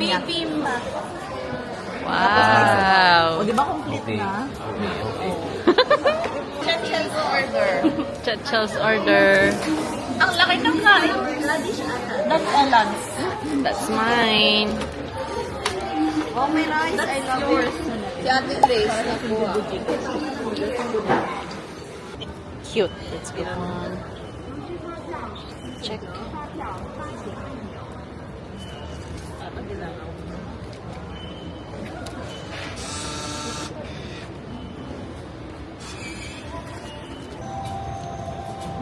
Bibimbap. Wow. O, di ba complete na? Chelsea's order. Chelsea's order. Ang laki ng kain. That's Ellen's. That's mine. Oh, may rice. I love yours. Si Ate Grace. Cute. Let's get one. Check.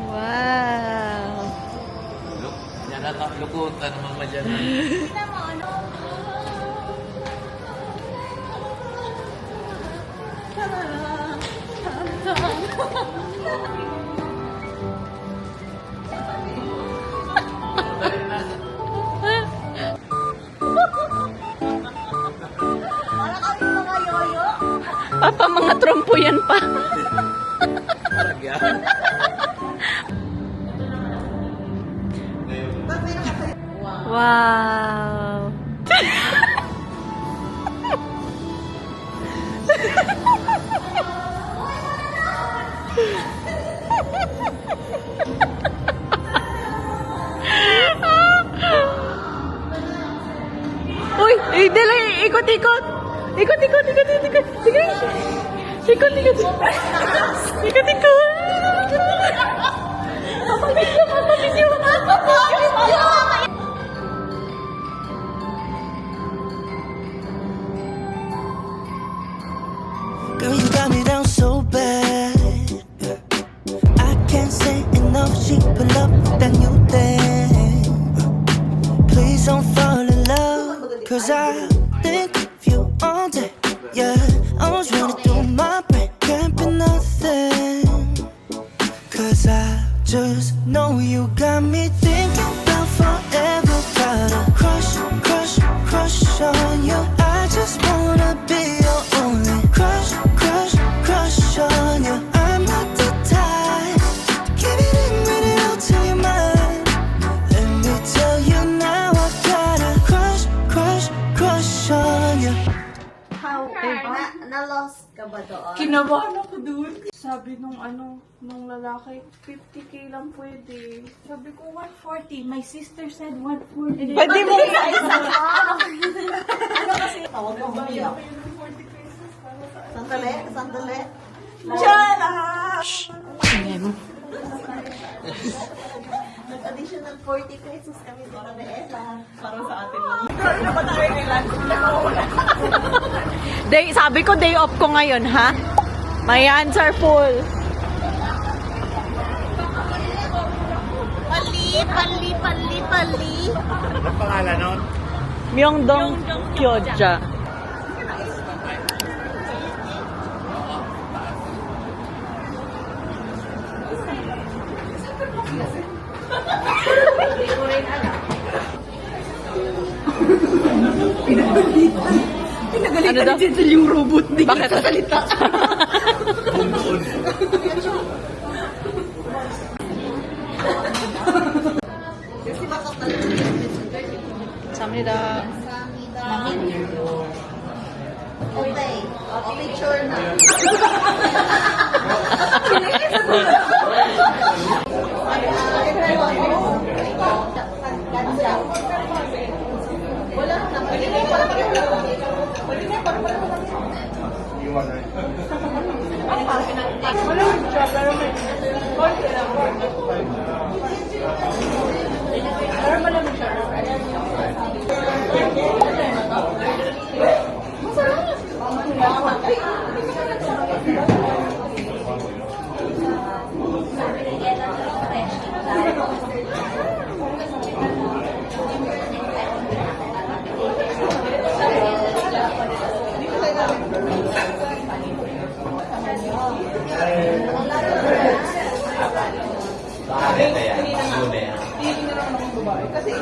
Wow. Yan na lukutan naman ma dyan. Papa, mga trompo yan pa. Wow. Uy, dala, ikot-ikot. Ikot-ikot. Sige. Ikot-ikot. Ikot-ikot. Papapidyo. Girl, you got me down so bad. I can't say enough. She pull up with that new thing. Please don't fall in love, 'cause I think of you all day. Yeah, I was running through my brain, can't be nothing. 'Cause I just know you got me thinking about forever. Got a crush on you. I just wanna be your only crush on you. I'm not the type to give it in, read it out till you're mine. Let me tell you now, I got a crush on you. How? Na-lost ka ba doon? Kinabahan ako dun. Sabi nung lalaki, 50K lang pwede. Sabi ko, 140. My sister said 140. Pwede mo. Ano kasi? Tawag mo umiyak. Sandali. Ingay mo. Nag-additional 40 pesos kami doon na Ella. Para sa atin lang. Sabi ko day off ko ngayon, ha? My hands are full. Pali. Anong pangalan nun? Myeongdong Kyoja. Pinagalitan ni Jensen yung robot. Bakit? Salita. Samnida. Okay, picture na. Wala na. Bakit kaya? Kasi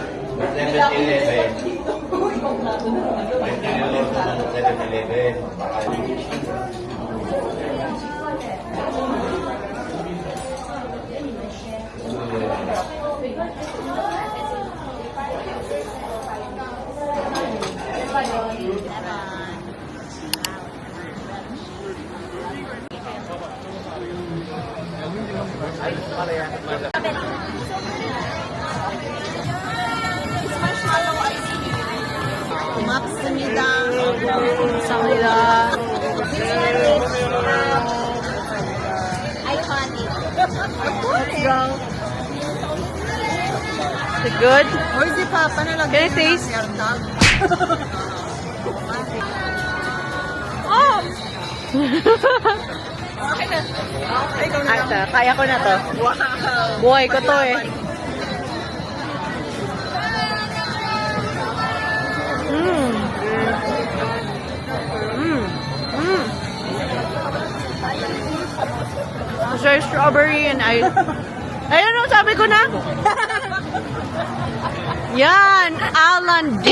고맙습니다. 감사합니다. Iconic. Let's go. Is it good? Or si Papa na lang. Can I taste? Oh! Ata, kaya ko na to. Buhay ko to eh. Mmm. Mmm. Mmm. Masarap strawberry and ice. Ayun o, sabi ko na. Yan, Alan D.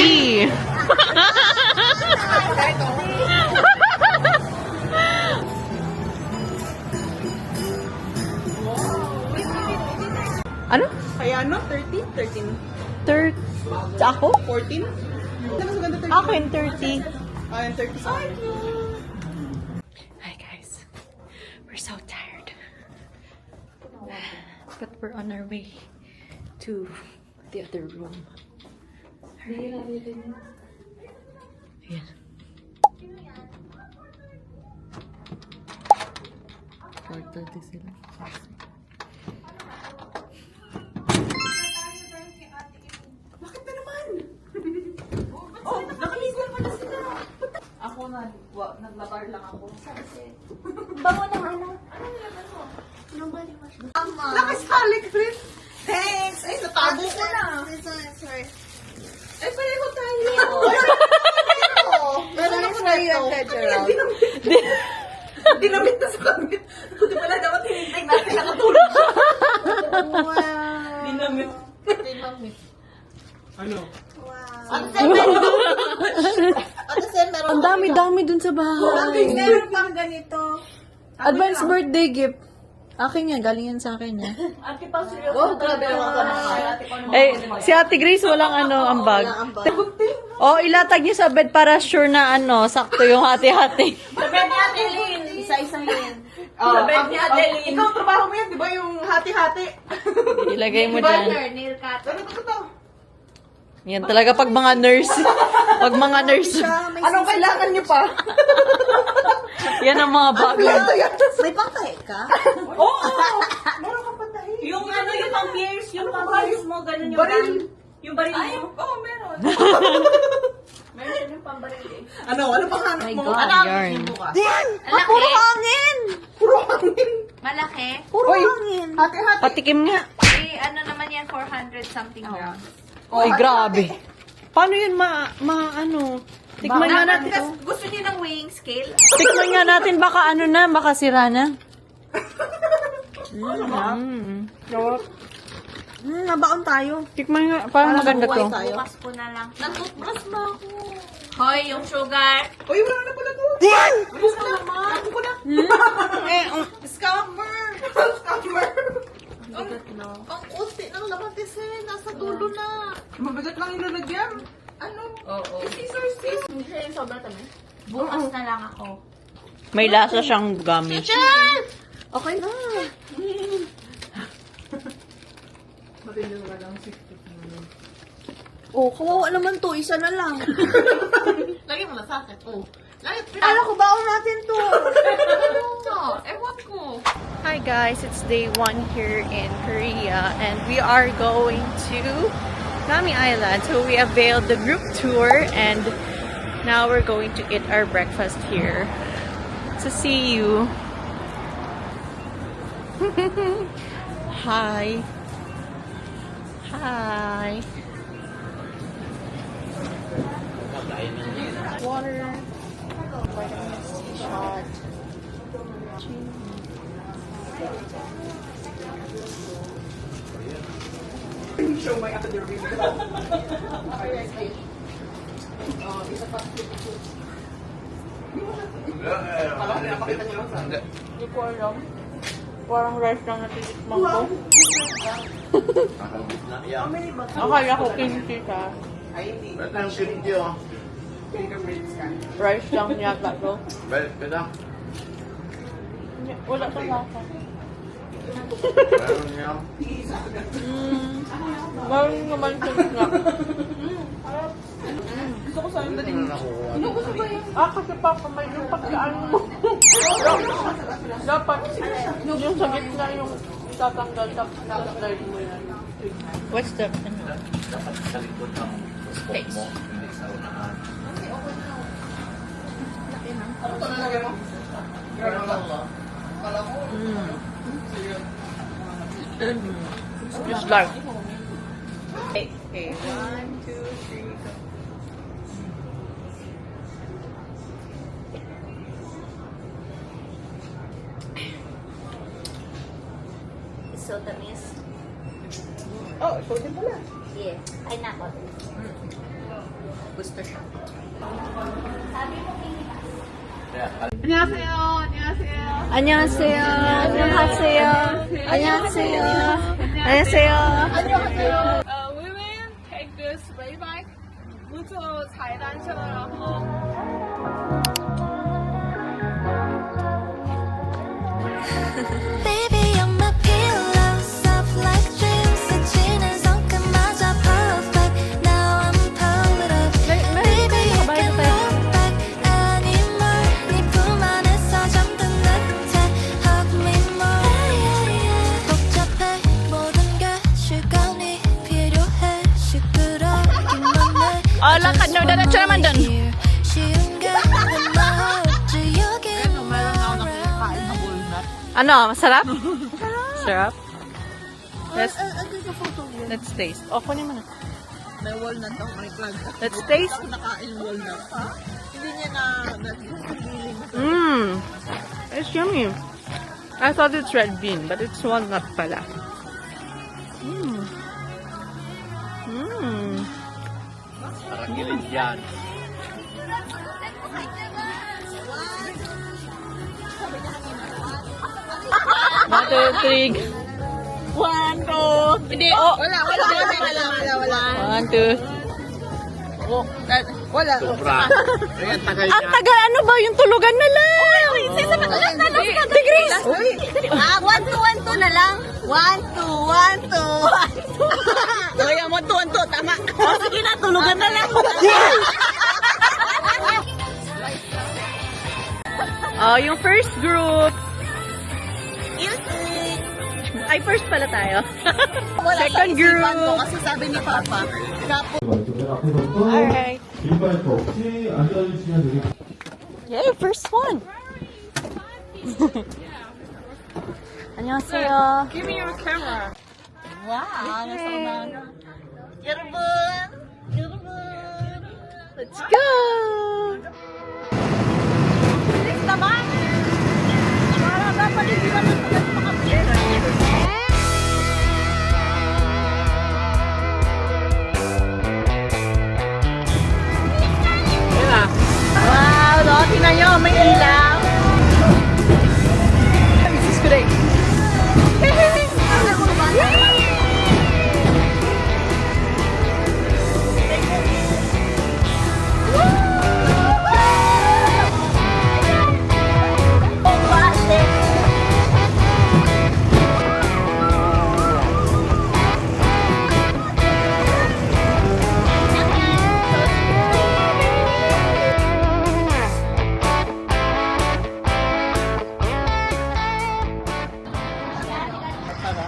Ano? Kaya ano? 13? 13? Third. Ako? 14? Ano mas maganda 13? Ako in 30. Ah, 30 sa akin. Hi guys. We're so tired. But we're on our way to the other room. Ayan. 4:30 sila. Bakit na naman? Oh, nakaligo pala sila. Ako naglabar lang ako. Bango ng ano? Ano naman mo? Nobody was Mama. Nakasalik, Chris. Thanks. Ay, natabo ko na. Sorry. Ay, pareho tayo. Meron ako na yung Gerald. Dinamit na sa kanya. Hindi pala dapat hinintay natin nakatulog. Wow. Dinamit. Dinamit. Ano? Ate Sen, meron. Ate Sen, meron. Ang dami-dami dun sa bahay. Meron pang ganito. Advance birthday gift. Akin yan, galing yan sa akin eh. Ate pa, seryoso. Oh, grabe naman ka na. Eh, si Ate Grace walang ambag. Oh, ilatag niyo sa bed para sure na sakto yung hati-hati. Sa bed ni Adeline. Isa-isahin. Sa bed ni Adeline. Ikaw, trabaho mo yan, di ba? Yung hati-hati. Ilagay mo dyan. Nail cut. Ano to? Yan talaga pag mga nurse. Pag mga nurse. Anong kailangan niyo pa? Yan ang mga bago. May pangtahe ka? Oo! Meron kang pantahe. Yung ano, yung pang-pierce, yung pang-pierce mo, ganun yung Baril. Yung baril Ay, mo. oo, meron. Meron siya yung pang-baril eh. Ano pang hanap mo? God, Ano ang yarn. gusto mo bukas? Malaki? hangin! Puro hangin! Malaki? Puro hangin! Hati-hati. Patikim nga. Eh, ano naman yan, 400 something grams. Ay, grabe. Paano yun Tikman nga natin. Gusto niyo ng weighing scale? Tikman nga natin, baka baka sira na. Nabaon tayo. Tikman nga, parang maganda to. Bukas ko na lang. Nag-toothbrush ba ako? Hoy, yung sugar. Uy, wala na pala to. Gusto na naman. Ako ko na. Scammer. Scammer. Ang kunti ng laman Sen. Nasa dulo na. Mabigat lang yung lalagyan. Ano? Oo. Scissors. Hindi siya yung sobrang tamis. Bukas na lang ako. May lasa siyang gummy. Okay na. Oh, kawawa naman to. Isa na lang. Lagyan mo na sa akin. Oh. Kala ko baon natin to. Ewan ko. Hi guys, it's day 1 here in Korea and we are going to Nami Island. So we availed the group tour and now we're going to eat our breakfast here. So see you. Hi. Hi. Water. Vitamin C shot. Show my academic. Hindi ko alam. Parang rice lang natitikman ko. Akala ko kimchi ka. Ay, hindi. Ang kimchi oh. Fingerprints ka. Rice lang yata to. Balik ka na. Wala sa lasa. Meron naman sa nga. Gusto ko sa'yo dali. Gusto ba yun? Kasi papa, may yung pagkaan mo. Dapat, yung sa gitna yung tatanggal, tapos tatanggal mo yan. What's the, Dapat sa likod ng spoke mo, hindi sa unahan. Just like. Okay, 1, 2, 3, go. So tamis. Oh, ikaw din pala. Yeah. Pineapple. Gusto siya. Sabi mo kinikas. 안녕하세요. 안녕하세요. 안녕하세요. 안녕하세요. 안녕하세요. 안녕하세요. We will take this way back. 不坐踩单车，然后 Baby, you're my pillow, soft like dreams. 스치는 손끝마저 perfect. Now I'm pulled up. Baby, I can't look back anymore. 네 품 안에서 잠든 듯해. Hug me more. 복잡해 모든 게 시간이 필요해. 시끄럽기만 해. lakad na. Diretso naman dun. 쉬운 게 하나 없지 여긴 Ano, masarap? Sarap? Let's taste. Oh, kunin mo na. May walnut daw, may plug. Let's taste. Nakain walnut. Hindi niya na nag-feeling. It's yummy. I thought it's red bean, but it's walnut pala. Parang gilid yan. One, two, three. One, two. Hindi. Oh. Wala. One, two. Wala. Sobra. Ayan, tagal Ang niya. tagal, ano ba yung tulugan na lang? Degrees. 1, 2, 1, 2 na lang. 1, 2, 1, 2, 1, 2. Kaya mo, tuwan to, tama. Sige na, tulugan na lang. Oh, yung first group. Ay, first pala tayo. Second group. Kasi sabi ni Papa, Alright. 깃발 거 혹시 앉아주시면 되겠습니다. Yay, first one. 안녕하세요. give me your camera. wow, nasa unahan. Let's go. Wow, no, tingnan nyo, may ilaw. This is great.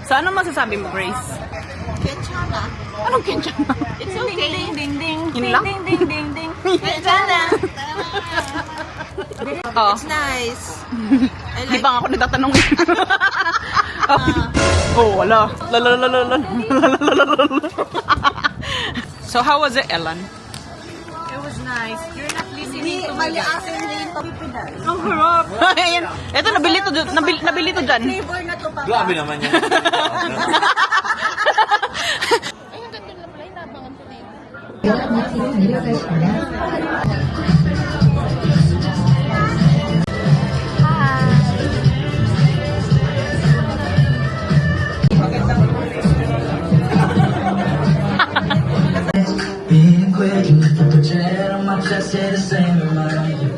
So, anong masasabi mo, Grace? Kenchana. Anong kinchana? It's okay. Ding, ding, ding. Yun lang? Ding, ding, ding, ding. Kenchana. Oh. It's nice. Di ba nga ako nagtatanong eh. Oh, wala. Lalalala. So, how was it, Ellen? It was nice. You're not listening to me. Mali asin din pagpipinal. Ang harap. Ayan. Ito, nabili to dyan. Nabili to dyan. Flavor na to, Papa. Grabe naman yan. Being quick, put your head on my chest, say the same remind you.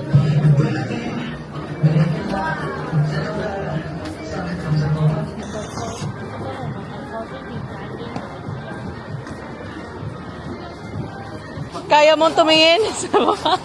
Kaya mong tumingin sa mukha.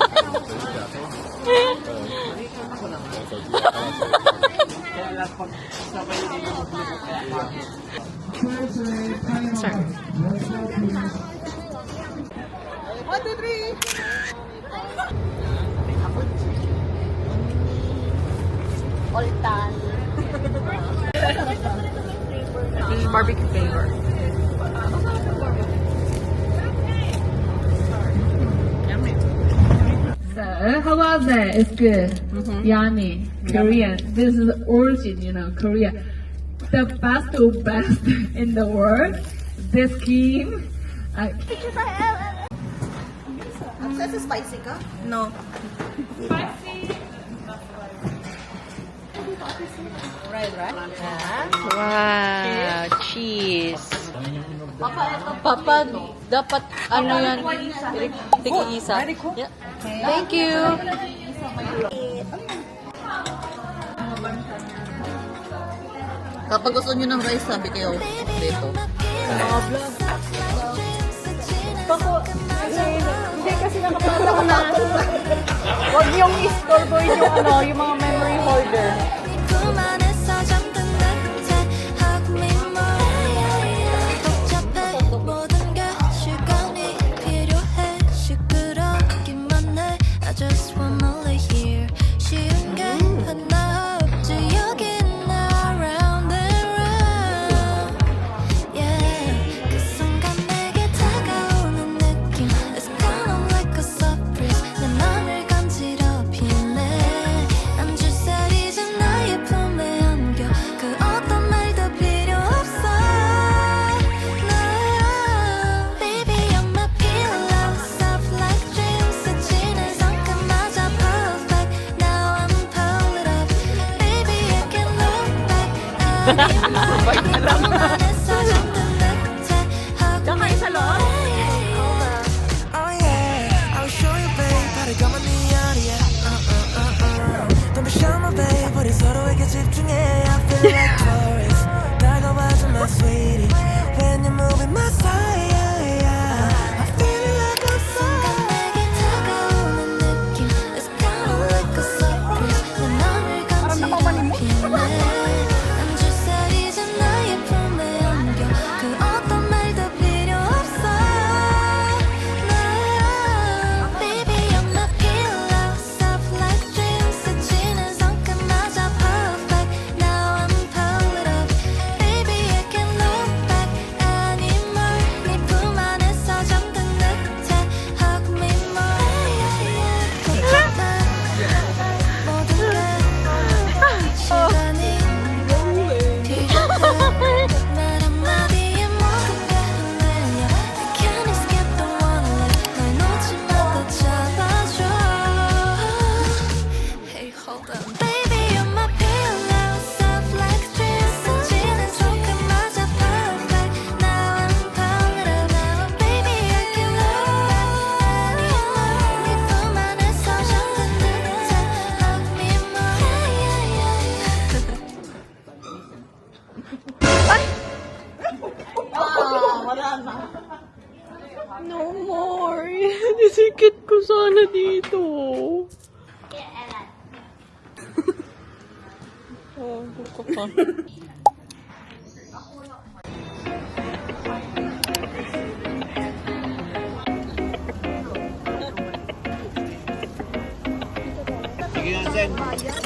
This is barbecue flavor. How about that? It's good. Yummy. Korean. This is the origin, Korea. The best in the world. This scheme. Sa spicy ka? No. Wow, cheese. Papa, dapat ano yan? Tig-isa. Yeah. Thank you. Kapag gusto nyo ng rice, sabi kayo dito. Hindi kasi nakapala ko na. Huwag yung istorbo yung mga memory holder. 품 안에서 잠든 듯해 Hug me more 복잡해 모든 게 시간이 필요해 시끄럽기만 해 I just wanna lay here 쉬운 게 하나 없지 여긴 around and round Yeah 그 순간 내게 다가오는 느낌 It's kind of like a surprise 내 맘을 간지럽히네 I'm just sad 이제 나의 품에 안겨 그 어떤 말도 필요 없어 No Baby you're my pillow Soft like dreams 스치는 손끝마저 perfect Now I'm pulled up Baby I can look back 품 안에서 잠든 듯해 Hug me more Oh yeah, I'll show you, babe. 바래가만 네 아리야. Don't be shy, my babe. 우리 서로에게 집중해. I feel like tourists. 다가와줘, my sweetie. When you're moving my side, I feel like I'm 순간 내게 다가오는 느낌 It's kind of like a surprise 내 맘을 간지럽히네 I'm just sad 이제 나의 품에 안겨 그 어떤 말도 필요 없어 No Baby you're my pillow Soft like dreams 스치는 손끝마저 perfect Now I'm pulled up Baby I can't look back anymore 네 품 안에서 잠든 듯해 Hug me more 복잡해 모든 게 시간이 필요해 말 한마디에 모든 게 흔들려 I can't escape the wonderland 날 놓지 마 또 잡아줘 Hey hold on Baby you're my pillow Soft like dreams 스치는 손끝마저 perfect Now I'm pulled up Now baby I can look back anymore 네 품 안에서 잠든 듯해 Hug me No more. Nisikit ko sana dito. Oh, buka pa. Sige nga, Zen.